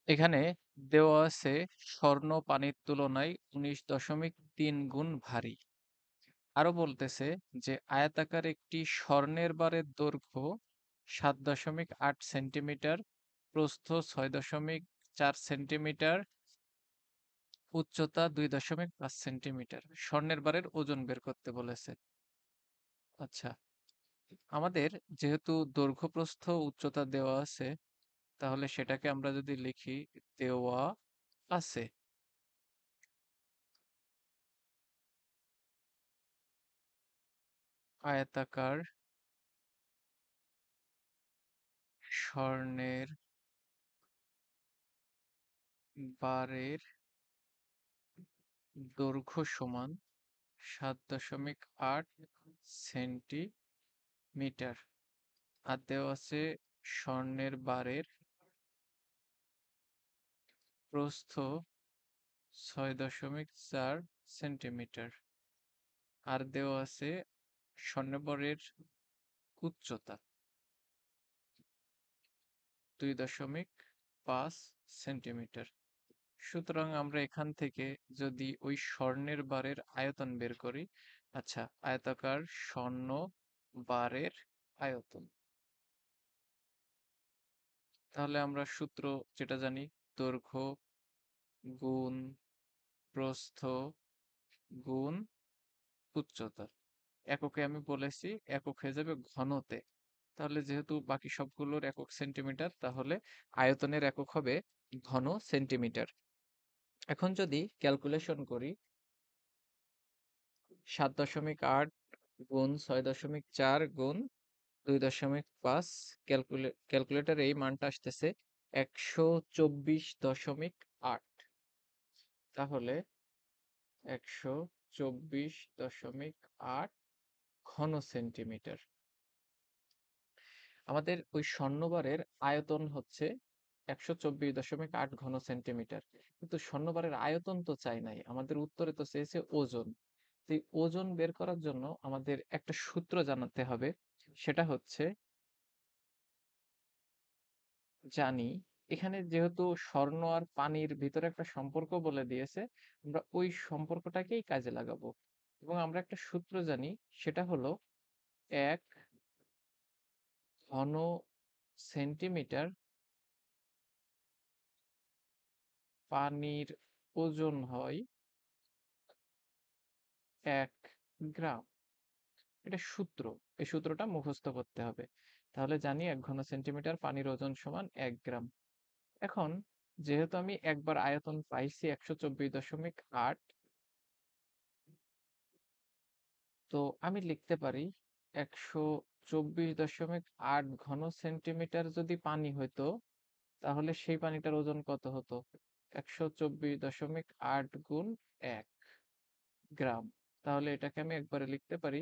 এখানে দেওয়া আছে স্বর্ণ পানির তুলনায় 19.3 গুণ ভারী। আরো বলতেছে যে আয়তাকার একটি স্বর্ণের বারের দৈর্ঘ্য 7.8 সেন্টিমিটার, প্রস্থ 6.4 সেন্টিমিটার, উচ্চতা 2.5 সেন্টিমিটার। স্বর্ণের বারের ওজন বের করতে বলেছে। আচ্ছা, আমাদের যেহেতু দৈর্ঘ্য, প্রস্থ, উচ্চতা দেওয়া আছে, তাহলে সেটাকে আমরা যদি লিখি দেওয়া আছে আয়তাকার স্বর্ণের বারের দৈর্ঘ্য সমান 7.8 সেন্টিমিটার। আর দেওয়া আছে স্বর্ণের বারের প্রস্থ 6.4 সেন্টিমিটার। আর দেওয়া আছে স্বর্ণের বারের উচ্চতা 2.5 সেন্টিমিটার। সুতরাং আমরা এখান থেকে যদি ওই স্বর্ণের বারের আয়তন বের করি, আচ্ছা, আয়তাকার স্বর্ণ বারের আয়তন, তাহলে আমরা সূত্র যেটা জানি, দৈর্ঘ্য গুণ প্রস্থ গুণ উচ্চতা। এককে আমি বলেছি, একক হয়ে যাবে ঘনতে। তাহলে যেহেতু বাকি সবগুলোর একক সেন্টিমিটার, তাহলে আয়তনের একক হবে ঘন সেন্টিমিটার। এখন যদি ক্যালকুলেশন করি, 7.8 গুণ 6.4 গুণ 2.5, ক্যালকুলেটরে এই মানটা আসতেছে 124.8। তাহলে 124.8 ঘন সেন্টিমিটার। আমাদের ওই স্বর্ণবারের আয়তন হচ্ছে 124.8 ঘন সেন্টিমিটার, কিন্তু স্বর্ণবারের আয়তন তো চাই নাই, আমাদের উত্তরে তো চেয়েছে ওজন। তো এই ওজন বের করার জন্য আমাদের একটা সূত্র জানাতে হবে। সেটা হচ্ছে, জানি এখানে যেহেতু স্বর্ণ আর পানির ভিতরে একটা সম্পর্ক বলে দিয়েছে, আমরা ওই সম্পর্কটাকেই কাজে লাগাবো। এবং আমরা একটা সূত্র জানি, সেটা হলো 1 ঘন সেন্টিমিটার পানির ওজন হয় 1 গ্রাম। এটা সূত্র। এই সূত্রটা মুখস্থ করতে হবে। তাহলে জানি 1 ঘন সেন্টিমিটার পানির ওজন সমান 1 গ্রাম। এখন যেহেতু আমি একবার আয়তন পাইছি 124.8, তো আমি লিখতে পারি 124.8 ঘন সেন্টিমিটার যদি পানি হইতো, তাহলে সেই পানিটার ওজন কত হতো? 124.8 গুণ 1 গ্রাম। তাহলে এটাকে আমি একবারে লিখতে পারি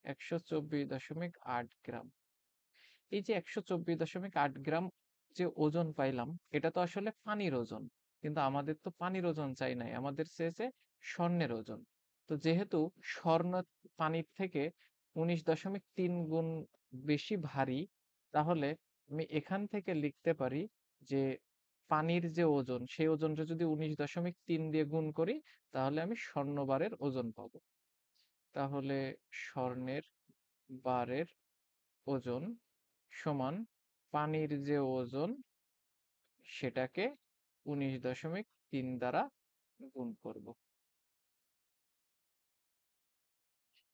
124.8 গ্রাম। এই যে 124.8 গ্রাম যে ওজন পাইলাম, এটা তো আসলে পানির ওজন, কিন্তু আমাদের তো পানির ওজন চাই নাই, আমাদের চেয়েছে স্বর্ণের ওজন। তো যেহেতু স্বর্ণ পানির থেকে 19.3 গুণ বেশি ভারী, তাহলে আমি এখান থেকে লিখতে পারি যে পানির যে ওজন, সেই ওজনটা যদি 19.3 দিয়ে গুণ করি, তাহলে আমি স্বর্ণবারের ওজন পাবো। তাহলে স্বর্ণের বারের ওজন সমান পানির যে ওজন, সেটাকে 19.3 দ্বারা গুণ করব।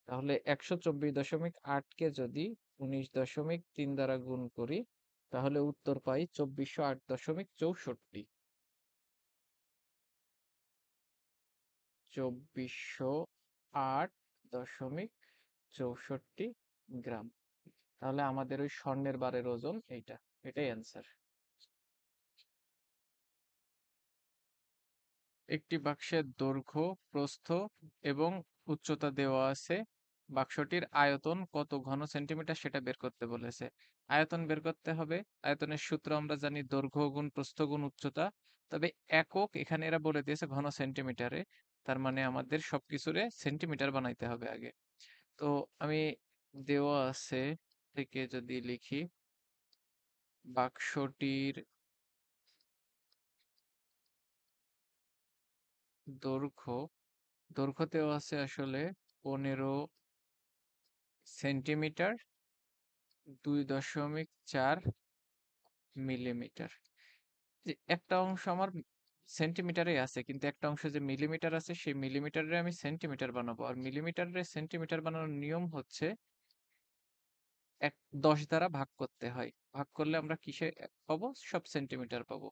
তাহলে 124.8 কে যদি 19.3 দ্বারা গুণ করি, তাহলে উত্তর পাই 2408.64। 2408.64 গ্রাম। তাহলে আমাদের ওই স্বর্ণের বারের ওজন এইটা, এটাই অ্যান্সার। একটি বাক্সের দৈর্ঘ্য, প্রস্থ এবং উচ্চতা দেওয়া আছে। বাক্সটির আয়তন কত ঘন সেন্টিমিটার সেটা বের করতে বলেছে। আয়তন বের করতে হবে। আয়তনের সূত্র আমরা জানি, দৈর্ঘ্য গুণ প্রস্থ গুণ উচ্চতা। তবে একক এখানে এরা বলে দিয়েছে ঘন সেন্টিমিটারে, তার মানে আমাদের সবকিছুরে সেন্টিমিটার বানাইতে হবে আগে। তো আমি দেওয়া আছে থেকে যদি লিখি, বাক্সটির দৈর্ঘ্য, দৈর্ঘ্যতেও আছে আসলে 15 সেন্টিমিটার, 2.4 মিলিমিটার। যে একটা অংশ আমার সেন্টিমিটারে আছে, কিন্তু একটা অংশ যে মিলিমিটার আছে, সেই মিলিমিটারে আমি সেন্টিমিটার বানাবো। আর মিলিমিটারে সেন্টিমিটার বানানোর নিয়ম হচ্ছে 10 দ্বারা ভাগ করতে হয়। ভাগ করলে আমরা কিসে পাবো? সব সেন্টিমিটার পাবো।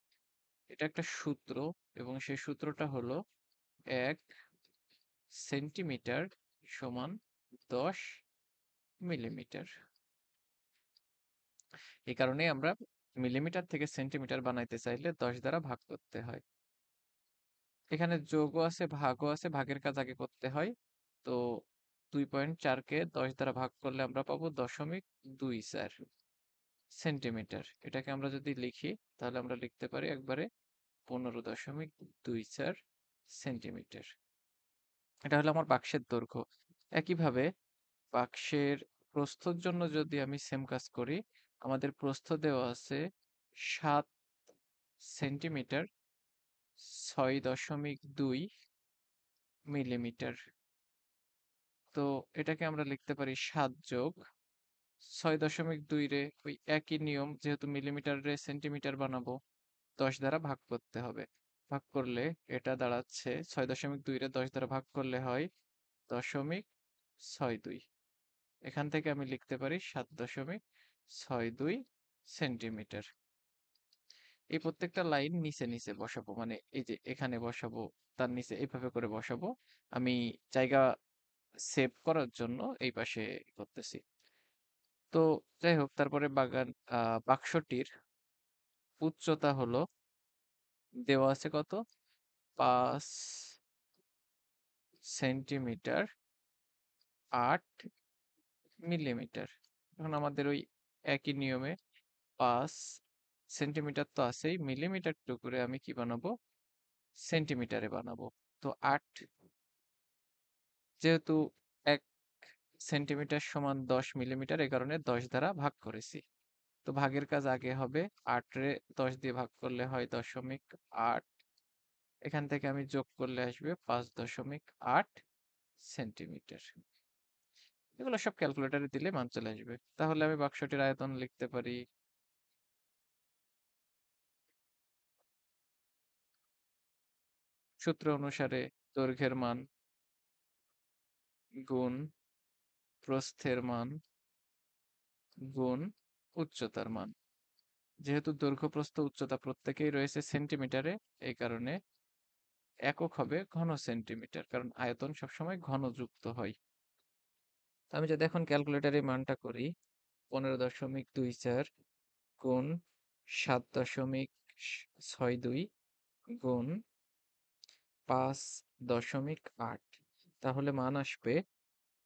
এটা একটা সূত্র, এবং সেই সূত্রটা হলো 1 সেন্টিমিটার সমান 10 মিলিমিটার। এই কারণেই আমরা মিলিমিটার থেকে সেন্টিমিটার বানাইতে চাইলে 10 দ্বারা ভাগ করতে হয়। এখানে যোগও আছে, ভাগও আছে, ভাগের কাজ আগে করতে হয়। তো 2.4 কে 10 দ্বারা ভাগ করলে আমরা পাবো 0.24 সেন্টিমিটার। এটাকে আমরা যদি লিখি, তাহলে আমরা লিখতে পারি একবারে 15.24 সেন্টিমিটার। এটা হলো আমার বাক্সের দৈর্ঘ্য। একইভাবে বাক্সের প্রস্থর জন্য যদি আমি সেম কাজ করি, আমাদের প্রস্থ দেওয়া আছে 7 সেন্টিমিটার, 6.2 মিলিমিটার। তো এটাকে আমরা লিখতে পারি 7 যোগ 6.2 রে ওই একই নিয়ম, যেহেতু মিলিমিটার রে সেন্টিমিটার বানাবো, 10 দ্বারা ভাগ করতে হবে। ভাগ করলে এটা দাঁড়াচ্ছে 6.2 রে 10 দ্বারা ভাগ করলে হয় 0.62। এখান থেকে আমি লিখতে পারি 7.62 সেন্টিমিটার। এই প্রত্যেকটা লাইন নিচে নিচে বসাবো, মানে এই যে এখানে বসাবো, তার নিচে এইভাবে করে বসাবো। আমি জায়গা সেভ করার জন্য এই পাশে করতেছি। তো যাই হোক, তারপরে বাক্সটির উচ্চতা হলো দেওয়া আছে কত? 5 সেন্টিমিটার 8 মিলিমিটার। এখন আমাদের ওই একই নিয়মে 5 সেন্টিমিটার তো আছেই, মিলিমিটার টুকুরে আমি কি বানাবো? সেন্টিমিটারে বানাবো। তো 8, যেহেতু 1 সেন্টিমিটার সমান 10 মিলিমিটার, এই কারণে 10 দ্বারা ভাগ করেছি। তো ভাগের কাজ আগে হবে, 8 রে 10 দিয়ে ভাগ করলে হয় 0.8। এখান থেকে আমি যোগ করলে আসবে 5.8 সেন্টিমিটার। এগুলো সব ক্যালকুলেটরে দিলে মান চলে আসবে। তাহলে আমি বাক্সটির আয়তন লিখতে পারি সূত্র অনুসারে দৈর্ঘ্যের মান গুণ প্রস্থের মান গুণ উচ্চতার মান। যেহেতু দৈর্ঘ্য, প্রস্থ, উচ্চতা প্রত্যেকেই রয়েছে সেন্টিমিটারে, এই কারণে একক হবে ঘন সেন্টিমিটার, কারণ আয়তন সবসময় ঘনযুক্ত হয়। আমি যদি এখন ক্যালকুলেটরে মানটা করি, 15.24 গুণ 7.62 গুণ 5.8, তাহলে মান আসবে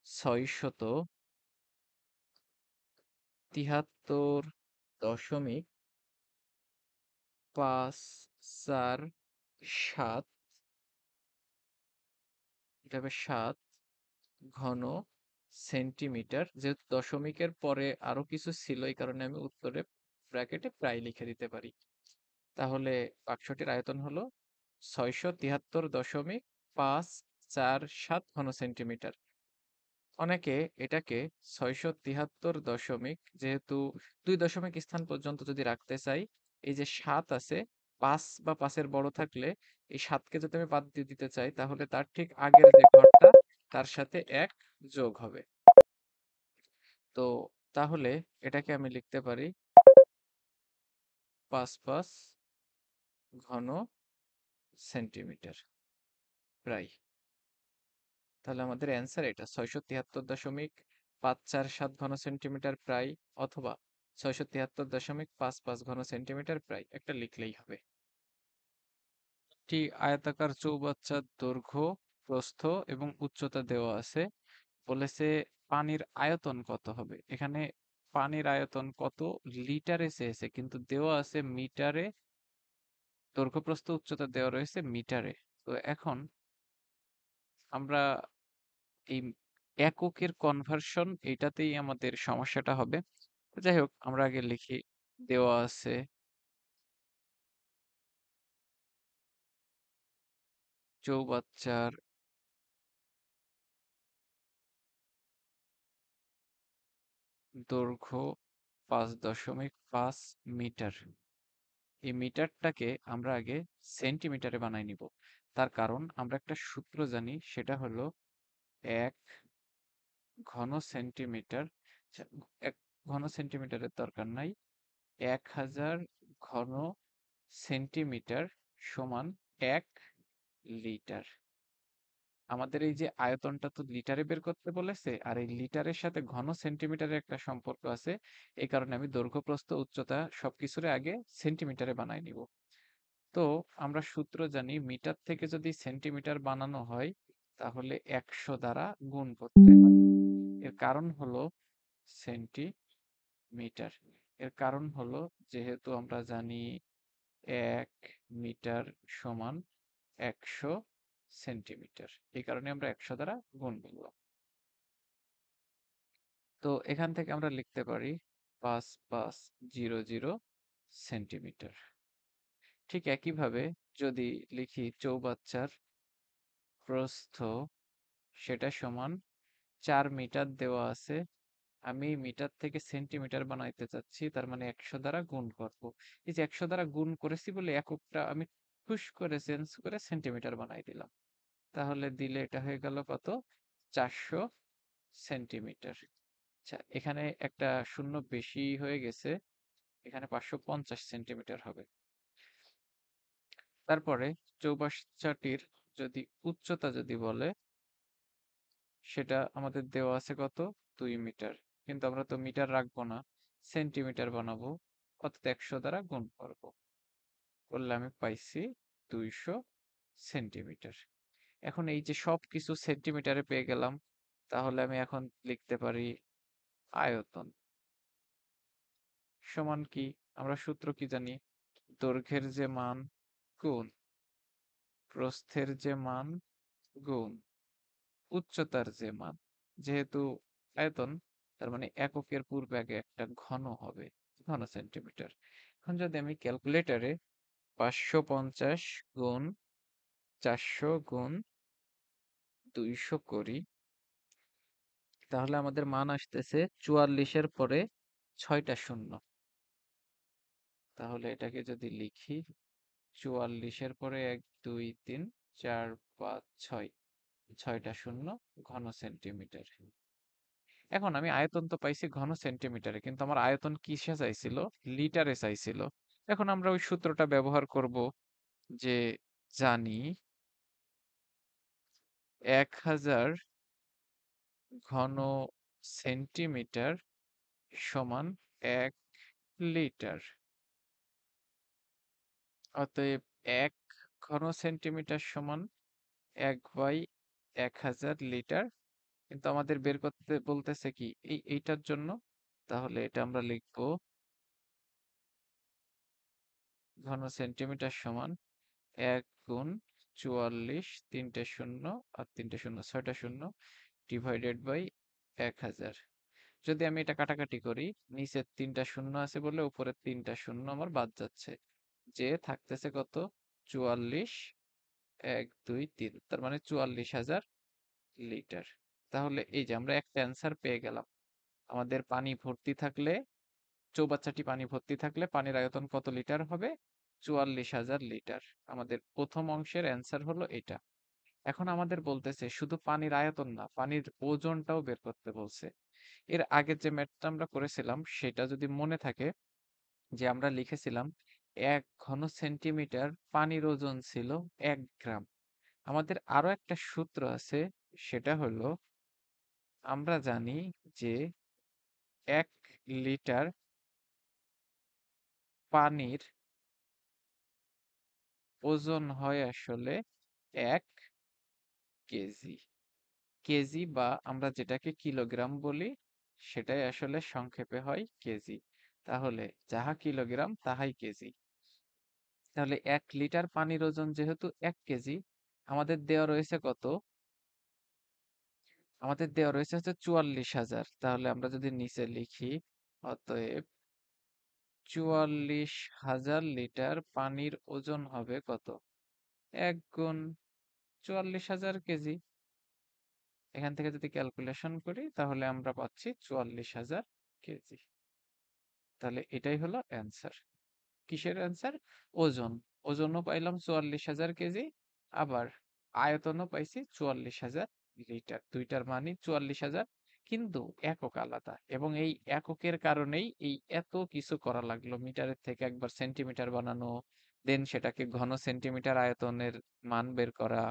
673.547, এটা হবে 7 ঘন সেন্টিমিটার। যেহেতু দশমিকের পরে আরো কিছু ছিল, এই কারণে আমি উত্তরে ব্র্যাকেটে প্রায় লিখে দিতে পারি। তাহলে বাক্সটির আয়তন হলো 673.547 ঘন সেন্টিমিটার। অনেকে এটাকে 673 যেহেতু 2 দশমিক স্থান পর্যন্ত যদি রাখতে চাই, এই যে 7 আছে, 5 বা 5-এর বড় থাকলে এই 7কে যদি আমি বাদ দিয়ে দিতে চাই, তাহলে তার ঠিক আগের যে ঘরটা, তার সাথে 1 যোগ হবে। তো তাহলে এটাকে আমি লিখতে পারি 5 ঘন সেন্টিমিটার প্রায়। তাহলে আমাদের অ্যান্সার এটা 673.547 ঘন সেন্টিমিটার প্রায়, অথবা 673.55 ঘন সেন্টিমিটার প্রায়, একটা লিখলেই হবে। একটি আয়তাকার চৌবাচ্চার দৈর্ঘ্য, প্রস্থ এবং উচ্চতা দেওয়া আছে। বলেছে পানির আয়তন কত হবে। এখানে পানির আয়তন কত লিটারে চেয়েছে, কিন্তু দেওয়া আছে মিটারে। দৈর্ঘ্য, প্রস্থ, উচ্চতা দেওয়া রয়েছে মিটারে। তো এখন আমরা এই এককের কনভার্সন, এটাতেই আমাদের সমস্যাটা হবে। তো যাই হোক, আমরা আগে লিখি। দেওয়া আছে চৌবাচ্চার দৈর্ঘ্য 5.5 মিটার। এই মিটারটাকে আমরা আগে সেন্টিমিটারে বানাই নিব। তার কারণ আমরা একটা সূত্র জানি, সেটা হলো 1 ঘন সেন্টিমিটার। আচ্ছা, 1 ঘন সেন্টিমিটারের দরকার নাই। 1000 ঘন সেন্টিমিটার সমান 1 লিটার। আমাদের এই যে আয়তনটা তো লিটারে বের করতে বলেছে, আর এই লিটারের সাথে ঘন সেন্টিমিটারের একটা সম্পর্ক আছে। এই কারণে আমি দৈর্ঘ্য, প্রস্থ, উচ্চতা সবকিছুরে আগে সেন্টিমিটারে বানাই নিব। তো আমরা সূত্র জানি, মিটার থেকে যদি সেন্টিমিটার বানানো হয় তাহলে 100 দ্বারা গুণ করতে হয়। এর কারণ হলো সেন্টিমিটার। এর কারণ হলো, যেহেতু আমরা জানি 1 মিটার সমান 100 সেন্টিমিটার, এই কারণে আমরা 100 দ্বারা গুণ করলাম। তো এখান থেকে আমরা লিখতে পারি 5500 সেন্টিমিটার। ঠিক একইভাবে যদি লিখি চৌবাচ্চার প্রস্থ, সেটা সমান 4 মিটার দেওয়া আছে। আমি মিটার থেকে সেন্টিমিটার বানাইতে চাচ্ছি, তার মানে 100 দ্বারা গুণ করব। এই যে 100 দ্বারা গুণ করেছি বলে এককটা আমি ঠুস করে চেঞ্জ করে সেন্টিমিটার বানাই দিলাম। তাহলে দিলে এটা হয়ে গেল কত? 400 সেন্টিমিটার। আচ্ছা, এখানে একটা শূন্য বেশি হয়ে গেছে, এখানে 550 সেন্টিমিটার হবে। তারপরে চৌবাচ্চাটির যদি উচ্চতা যদি বলে, সেটা আমাদের দেওয়া আছে কত? 2 মিটার। কিন্তু আমরা তো মিটার রাখবো না, সেন্টিমিটার বানাবো। অর্থাৎ 100 দ্বারা গুণ করব। করলে আমি পাইছি 200 সেন্টিমিটার। এখন এই যে সবকিছু সেন্টিমিটারে পেয়ে গেলাম, তাহলে আমি এখন লিখতে পারি আয়তন সমান কি? আমরা সূত্র কি জানি? দৈর্ঘ্যের যে মান গুণ প্রস্থের যে মান গুণ উচ্চতার যে মান। যেহেতু আয়তন, তার মানে এককের পূর্বে আগে একটা ঘন হবে, ঘন সেন্টিমিটার। এখন যদি আমি ক্যালকুলেটরে 550 গুণ 400 গুণ 200 করি, তাহলে আমাদের মান আসতেছে 44-এর পরে 6টা শূন্য। তাহলে এটাকে যদি লিখি, 44-এর পরে 1 2 3 4 5 6, 6টা শূন্য ঘন সেন্টিমিটার। এখন আমি আয়তন তো পাইছি ঘন সেন্টিমিটারে, কিন্তু আমার আয়তন কিসে চাইছিল? লিটারে চাইছিল। এখন আমরা ওই সূত্রটা ব্যবহার করব, যে জানি 1000 ঘন সেন্টিমিটার সমান 1 লিটার। অতএব 1 ঘন সেন্টিমিটার সমান 1/1000 লিটার। কিন্তু আমাদের বের করতে বলতেছে কি এইটার জন্য, তাহলে এটা আমরা লিখব ঘন সেন্টিমিটার সমান 1 গুণ 44, 3টে শূন্য আর 3টে শূন্য, 6টা শূন্য ডিভাইডেড বাই 1000। যদি আমি এটা কাটাকাটি করি, নিচে 3টা শূন্য আছে বলে উপরে 3টা শূন্য আমার বাদ যাচ্ছে, যে থাকতেছে কত? 44, 1 2 3, তার মানে 44,000 লিটার। তাহলে এই যে আমরা একটা অ্যান্সার পেয়ে গেলাম। আমাদের পানি ভর্তি থাকলে, চৌবাচ্চাটি পানি ভর্তি থাকলে পানির আয়তন কত লিটার হবে? 44,000 লিটার। আমাদের প্রথম অংশের অ্যান্সার হলো এটা। এখন আমাদের বলতেছে শুধু পানির আয়তন না, পানির ওজনটাও বের করতে বলছে। এর আগের যে ম্যাথটা আমরা করেছিলাম, সেটা যদি মনে থাকে, যে আমরা লিখেছিলাম 1 ঘন সেন্টিমিটার পানির ওজন ছিল 1 গ্রাম। আমাদের আরো একটা সূত্র আছে, সেটা হলো, আমরা জানি যে 1 লিটার পানির ওজন হয় আসলে 1 কেজি। কেজি বা আমরা যেটাকে কিলোগ্রাম বলি, সেটাই আসলে সংক্ষেপে হয় কেজি। তাহলে যাহা কিলোগ্রাম তাহাই কেজি। তাহলে 1 লিটার পানির ওজন যেহেতু 1 কেজি, আমাদের দেওয়া রয়েছে কত? আমাদের দেওয়া রয়েছে হচ্ছে 44,000। তাহলে আমরা যদি নিচে লিখি, অতএব 44,000 লিটার পানির ওজন হবে কত? 1 গুণ 44,000 কেজি। এখান থেকে যদি ক্যালকুলেশন করি তাহলে আমরা পাচ্ছি 44,000 কেজি। তাহলে এটাই হলো অ্যান্সার। কিসের অ্যান্সার? ওজন। ওজনও পাইলাম 44,000 কেজি, আবার আয়তনও পাইছি 44,000 লিটার। দুইটার মানই 44,000, কিন্তু একক আলাদা। এবং এই এককের কারণেই এই এত কিছু করা লাগলো। মিটারের থেকে একবার সেন্টিমিটার বানানো, দেন সেটাকে ঘন সেন্টিমিটার আয়তনের মান বের করা,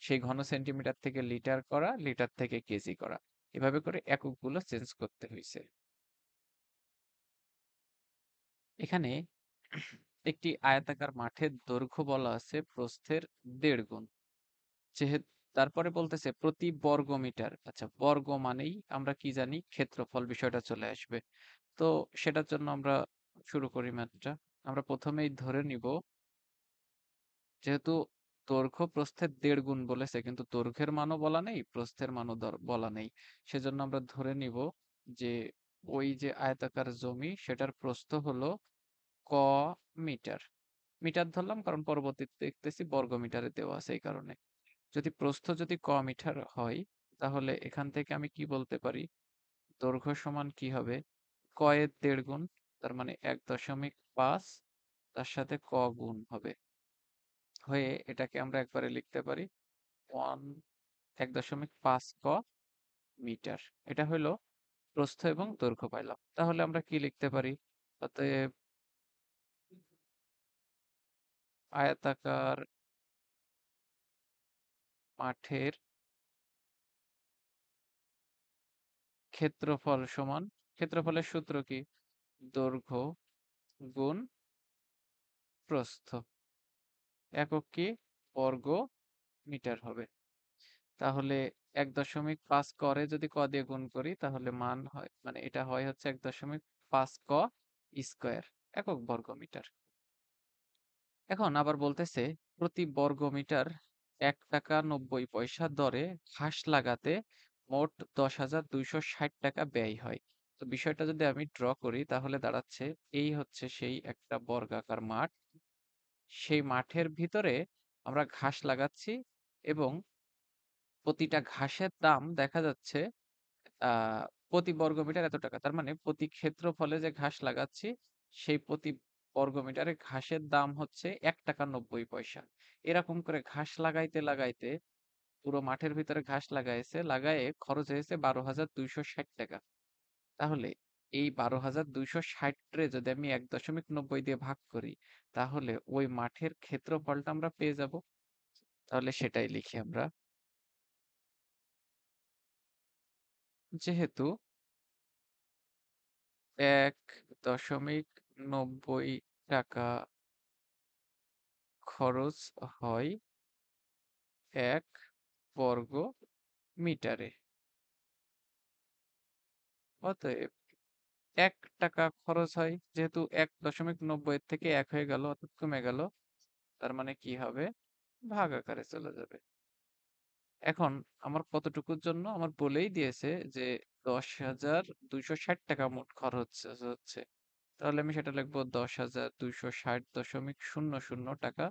সেই ঘন সেন্টিমিটার থেকে লিটার করা, লিটার থেকে কেজি করা। এভাবে করে এককগুলো চেঞ্জ করতে হয়েছে। এখানে একটি আয়তাকার মাঠের দৈর্ঘ্য বলা আছে প্রস্থের 1.5 গুণ। যেহেতু তারপরে বলতেছে প্রতি বর্গ মিটার, আচ্ছা বর্গ মানেই আমরা কি জানি, ক্ষেত্রফল বিষয়টা চলে আসবে। তো সেটার জন্য আমরা শুরু করি ম্যাথটা। আমরা প্রথমেই ধরে নিব, যেহেতু দৈর্ঘ্য প্রস্থের 1.5 গুণ বলেছে, কিন্তু দৈর্ঘ্যের মানও বলা নেই, প্রস্থের মানও বলা নেই। সেজন্য আমরা ধরে নিব যে ওই যে আয়তাকার জমি সেটার প্রস্থ হলো ক মিটার। মিটার ধরলাম কারণ পরবর্তীতে দেখতেছি বর্গ মিটারে দেওয়া আছে, এই কারণে। যদি প্রস্থ যদি ক মিটার হয়, তাহলে এখান থেকে আমি কি বলতে পারি, দৈর্ঘ্য সমান কি হবে, ক এর 1.5 গুণ, তার মানে 1.5, তার সাথে ক গুণ হবে, হয়ে এটাকে আমরা একবারে লিখতে পারি 1.5 ক মিটার। এটা হলো প্রস্থ এবং দৈর্ঘ্য পাইলাম। তাহলে আমরা কি লিখতে পারি, অতএব আয়তাকার মাঠের ক্ষেত্রফল সমান, ক্ষেত্রফলের সূত্র কি, দৈর্ঘ্য গুণ প্রস্থ, একক কি, বর্গ মিটার হবে। তাহলে 1.5 করে যদি ক দিয়ে গুণ করি তাহলে মান হয়, মানে এটা হয় হচ্ছে 1.5 ক স্কোয়ার, একক বর্গ মিটার। এখন আবার বলতেছে প্রতি বর্গ মিটার 1 টাকা 90 পয়সা দরে ঘাস লাগাতে মোট 10,260 টাকা ব্যয় হয়। তো বিষয়টা যদি আমি ড্র করি তাহলে দাঁড়াচ্ছে, এই হচ্ছে সেই একটা বর্গাকার মাঠ, সেই মাঠের ভিতরে আমরা ঘাস লাগাচ্ছি, এবং প্রতিটা ঘাসের দাম দেখা যাচ্ছে প্রতি বর্গ মিটার এত টাকা। তার মানে প্রতি ক্ষেত্রফলে যে ঘাস লাগাচ্ছি, সেই প্রতি বর্গ মিটারে ঘাসের দাম হচ্ছে 1 টাকা 90 পয়সা। এরকম করে ঘাস লাগাইতে লাগাইতে পুরো মাঠের ভিতরে ঘাস লাগাইছে, লাগায়ে খরচ হয়েছে 12,260 টাকা। তাহলে এই 12,260 রে যদি আমি 1.90 দিয়ে ভাগ করি, তাহলে ওই মাঠের ক্ষেত্রফলটা আমরা পেয়ে যাব। তাহলে সেটাই লিখি আমরা। যেহেতু 1.90 টাকা খরচ হয় 1 বর্গ মিটারে, অতএব 1 টাকা খরচ হয়, যেহেতু 1.90 এর থেকে 1 হয়ে গেল, অর্থাৎ কমে গেল, তার মানে কি হবে, ভাগ আকারে চলে যাবে। এখন আমার কতটুকুর জন্য আমার বলেই দিয়েছে যে 10,260 টাকা মোট খরচ হচ্ছে। তাহলে আমি সেটা লিখবো 10,260.00 টাকা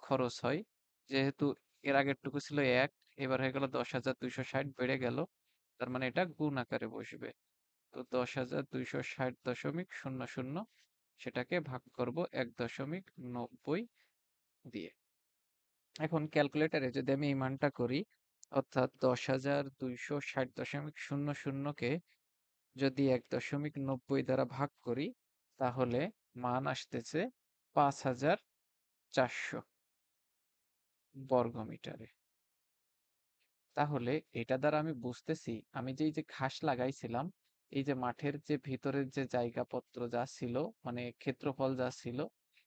খরচ হয়। যেহেতু এর আগেরটুকু ছিল 1, এবার হয়ে গেল 10,260, বেড়ে গেল, তার মানে এটা গুণ আকারে বসবে। তো 10,260.00 সেটাকে ভাগ করব 1.90 দিয়ে। এখন ক্যালকুলেটরে যদি আমি এই মানটা করি, অর্থাৎ 10,260.00 কে যদি 1.90 দ্বারা ভাগ করি, তাহলে মান আসতেছে 5,400 বর্গ মিটারে। তাহলে এটা দ্বারা আমি বুঝতেছি, আমি যে এই যে ঘাস লাগাইছিলাম, এই যে মাঠের যে ভিতরের যে জায়গাপত্র যা ছিল, মানে ক্ষেত্রফল যা ছিল,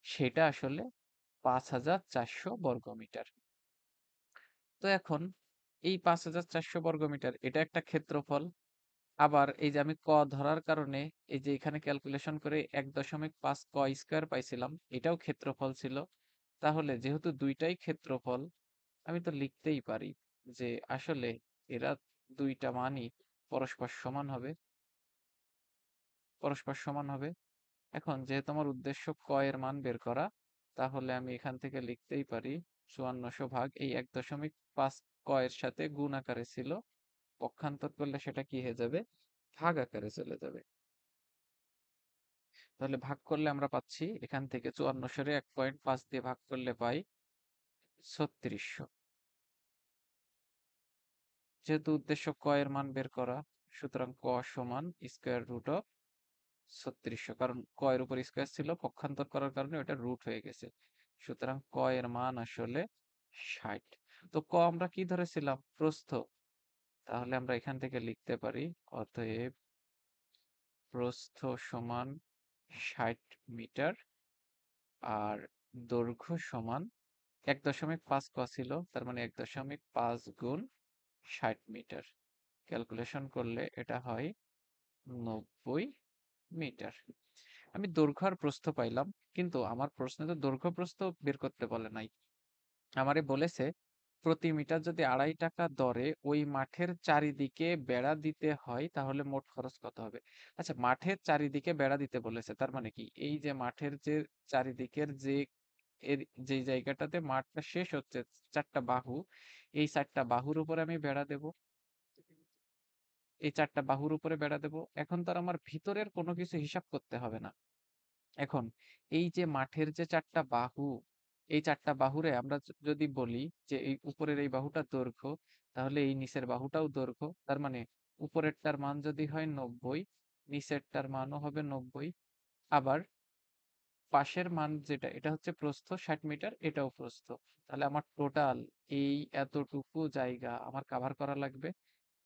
সেটা আসলে 5,400 বর্গ মিটার। তো এখন এই 5,400 বর্গ মিটার এটা একটা ক্ষেত্রফল। আবার এই যে আমি ক ধরার কারণে এই যে এখানে ক্যালকুলেশন করে 1.5 ক স্কোয়ার পাইছিলাম, এটাও ক্ষেত্রফল ছিল। তাহলে যেহেতু দুইটাই ক্ষেত্রফল, আমি তো লিখতেই পারি যে আসলে এরা দুইটা মানই পরস্পর সমান হবে, পরস্পর সমান হবে। এখন যেহেতু আমার উদ্দেশ্য ক এর মান বের করা, তাহলে আমি এখান থেকে লিখতেই পারি 5400 ভাগ এই 1.5 ক এর সাথে গুণ আকারে ছিল, পক্ষান্তর করলে সেটা কি হয়ে যাবে, ভাগ আকারে চলে যাবে। তাহলে ভাগ করলে আমরা পাচ্ছি এখান থেকে 5400 রে 1.5 দিয়ে ভাগ করলে পাই 3600। যেহেতু উদ্দেশ্য ক এর মান বের করা, সুতরাং ক সমান স্কোয়ার রুট অফ 3600, কারণ ক এর উপর স্কোয়ার ছিল, পক্ষান্তর করার কারণে ওটা রুট হয়ে গেছে। সুতরাং ক এর মান আসলে 60। তো ক আমরা কি ধরেছিলাম, প্রস্থ। তাহলে আমরা এখান থেকে লিখতে পারি অতএব প্রস্থ সমান 60 মিটার আর দৈর্ঘ্য সমান 1.5 ক ছিল, তার মানে 1.5 গুণ 60 মিটার। ক্যালকুলেশন করলে এটা হয় 90 মিটার। আমি দৈর্ঘ্য আর প্রস্থ পাইলাম, কিন্তু আমার প্রশ্নে তো দৈর্ঘ্য প্রস্থ বের করতে বলে নাই। আমারে বলেছে প্রতি মিটার যদি 2.5 টাকা দরে ওই মাঠের চারিদিকে বেড়া দিতে হয় তাহলে মোট খরচ কত হবে। আচ্ছা, মাঠের চারিদিকে বেড়া দিতে বলেছে, তার মানে কি এই যে মাঠের যে চারিদিকের যে এর যে জায়গাটাতে মাঠটা শেষ হচ্ছে, 4টা বাহু, এই 4টা বাহুর উপরে আমি বেড়া দেব। এই 4টা বাহুর উপরে বেড়া দেব। এখন তো আর আমার ভিতরের কোনো কিছু হিসাব করতে হবে না। এখন এই যে মাঠের যে 4টা বাহু, এই 4টা বাহুরে আমরা যদি বলি যে এই উপরের এই বাহুটা দৈর্ঘ্য, তাহলে এই নিচের বাহুটাও দৈর্ঘ্য। তার মানে উপরেরটার মান যদি হয় 90, নিচেরটার মানও হবে 90। আবার পাশের মান যেটা, এটা হচ্ছে প্রস্থ 60 মিটার, এটাও প্রস্থ। তাহলে আমার টোটাল এই এতটুকু জায়গা আমার কাভার করা লাগবে।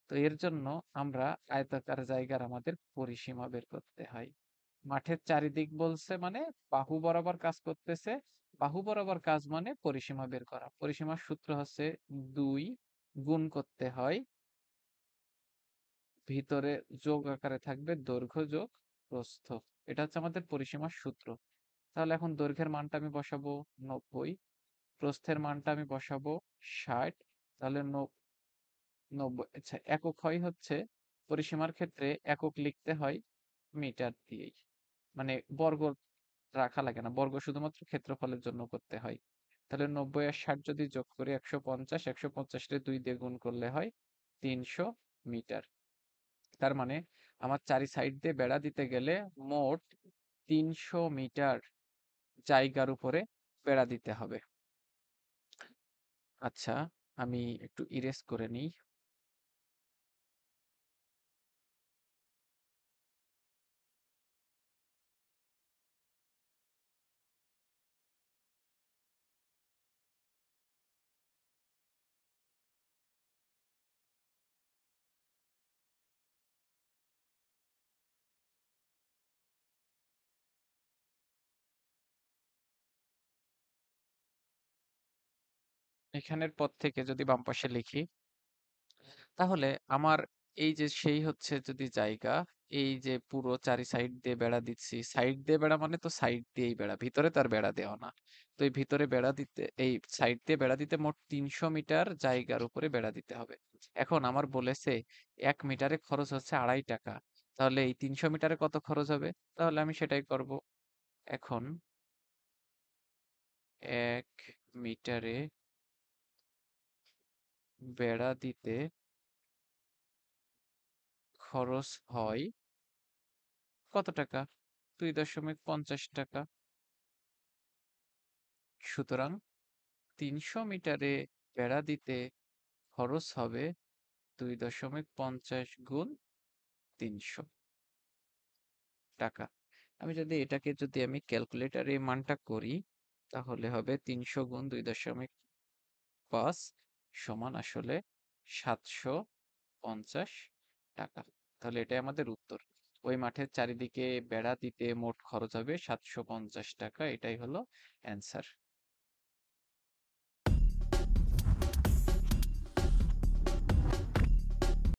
তো এর জন্য আমরা আয়তাকার জায়গার আমাদের পরিসীমা বের করতে হয়। মাঠের চারিদিক বলছে মানে বাহু বরাবর কাজ করতেছে, বাহু বরাবর কাজ মানে পরিসীমা বের করা। পরিসীমার সূত্র হচ্ছে 2 গুণ করতে হয়, ভিতরে যোগ আকারে থাকবে দৈর্ঘ্য যোগ প্রস্থ। এটা হচ্ছে আমাদের পরিসীমার সূত্র। তাহলে এখন দৈর্ঘ্যের মানটা আমি বসাবো 90, প্রস্থের মানটা আমি বসাবো 60। তাহলে 90, আচ্ছা, একক হয় হচ্ছে পরিসীমার ক্ষেত্রে একক লিখতে হয় মিটার দিয়েই, মানে বর্গ রাখা লাগে না, বর্গ শুধুমাত্র ক্ষেত্রফলের জন্য করতে হয়। তাহলে 90 আর 60 যদি যোগ করি 150, 150 রে 2 দিয়ে গুণ করলে হয় 300 মিটার। তার মানে আমার চারি সাইড দিয়ে বেড়া দিতে গেলে মোট 300 মিটার জায়গার উপরে বেড়া দিতে হবে। আচ্ছা, আমি একটু ইরেজ করে নিই। এখানের পর থেকে যদি বাম পাশে লিখি, তাহলে আমার এই যে সেই হচ্ছে যদি জায়গা, এই যে পুরো চারি সাইড দিয়ে বেড়া দিচ্ছি, সাইড দিয়ে বেড়া মানে তো সাইড দিয়েই বেড়া, ভিতরে তার বেড়া দেওয়া না। তো এই ভিতরে বেড়া দিতে, এই সাইড দিয়ে বেড়া দিতে মোট 300 মিটার জায়গার উপরে বেড়া দিতে হবে। এখন আমার বলেছে 1 মিটারে খরচ হচ্ছে 2.5 টাকা। তাহলে এই 300 মিটারে কত খরচ হবে, তাহলে আমি সেটাই করব। এখন 1 মিটারে বেড়া দিতে খরচ হয় কত টাকা, 2.50 টাকা। সুতরাং 300 মিটারে বেড়া দিতে খরচ হবে 2.50 গুণ 300 টাকা। আমি যদি এটাকে যদি আমি ক্যালকুলেটারে এই মানটা করি, তাহলে হবে 300 গুণ 2.5 সমান আসলে 750 টাকা। তাহলে এটাই আমাদের উত্তর। ওই মাঠের চারিদিকে বেড়া দিতে মোট খরচ হবে 750 টাকা। এটাই হলো অ্যান্সার।